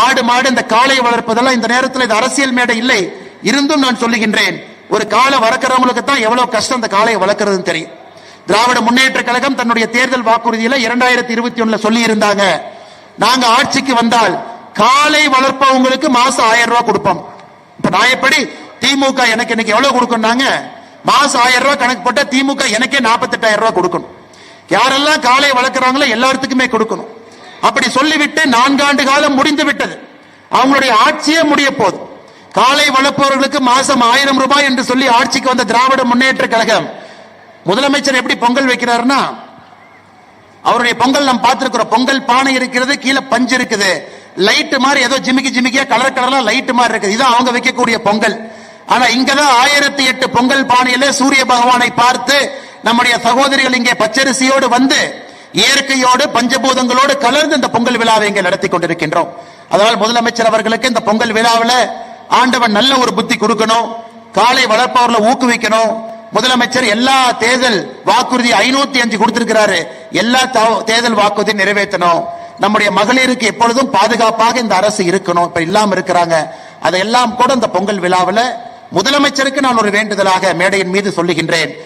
ஆடு மாடு இந்த காளை வளர்ப்பதெல்லாம் இந்த நேரத்தில் இது அரசியல் மேடை இல்லை, இருந்தும் நான் சொல்லுகின்றேன், ஒரு காளை வளர்க்கிறவங்களுக்கு தான் எவ்வளவு கஷ்டம் இந்த காளையை வளர்க்கறதுன்னு தெரியும். திராவிட முன்னேற்ற கழகம் தன்னுடைய தேர்தல் வாக்குறுதியில 2021 சொல்லி இருந்தாங்க, நாங்க ஆட்சிக்கு வந்தால் காளை வளர்ப்பவங்களுக்கு மாசம் 1000 ரூபாய் கொடுப்போம். இப்ப நான் எப்படி திமுக எனக்கு இன்னைக்கு எவ்வளவு கொடுக்கணும்னாங்க, மாசம் 1000 ரூபாய் கணக்கு போட்ட திமுக எனக்கே 48,000 ரூபாய் கொடுக்கணும். யாரெல்லாம் காளை வளர்க்கிறாங்களோ எல்லாத்துக்குமே கொடுக்கணும். அப்படி சொல்லிவிட்டு 4 ஆண்டு காலம் முடிந்து விட்டது, அவங்களுடைய ஆட்சியே முடிய போகுது. காளை வளர்ப்பவர்களுக்கு மாசம் 1000 ரூபாய் என்று சொல்லி ஆட்சிக்கு வந்த திராவிட முன்னேற்ற கழகம் முதலமைச்சர் எப்படி பொங்கல் வைக்கிறாருன்னா, அவருடைய பொங்கல் நாம் பார்த்திருக்கிறோம். பொங்கல் பானை இருக்கிறது, கீழே பஞ்சு இருக்குது, லைட் மாதிரி ஏதோ ஜிமிக்கி ஜிமிக்கியா கலர் கலரா லைட் மாதிரி இருக்குது, இதான் அவங்க வைக்கக்கூடிய பொங்கல். ஆனா இங்கதான் 1008 பொங்கல் பானையில சூரிய பகவானை பார்த்து நம்முடைய சகோதரிகள் இங்கே பச்சரிசியோடு வந்து இயற்கையோடு பஞ்சபூதங்களோடு கலந்து இந்த பொங்கல் விழாவை இங்கே நடத்தி கொண்டிருக்கின்றோம். அதனால் முதலமைச்சர் அவர்களுக்கு இந்த பொங்கல் விழாவில் ஆண்டவன் நல்ல ஒரு புத்தி கொடுக்கணும், காளை வளர்ப்பவர்களை ஊக்குவிக்கணும். முதலமைச்சர் எல்லா தேர்தல் வாக்குறுதி 505 கொடுத்திருக்கிறாரு, எல்லா தேர்தல் வாக்குறுதி நிறைவேற்றணும். நம்முடைய மகளிருக்கு எப்பொழுதும் பாதுகாப்பாக இந்த அரசு இருக்கணும், இப்ப இல்லாம இருக்கிறாங்க. அதையெல்லாம் கூட இந்த பொங்கல் விழாவில் முதலமைச்சருக்கு நான் ஒரு வேண்டுதலாக மேடையின் மீது சொல்லுகின்றேன்.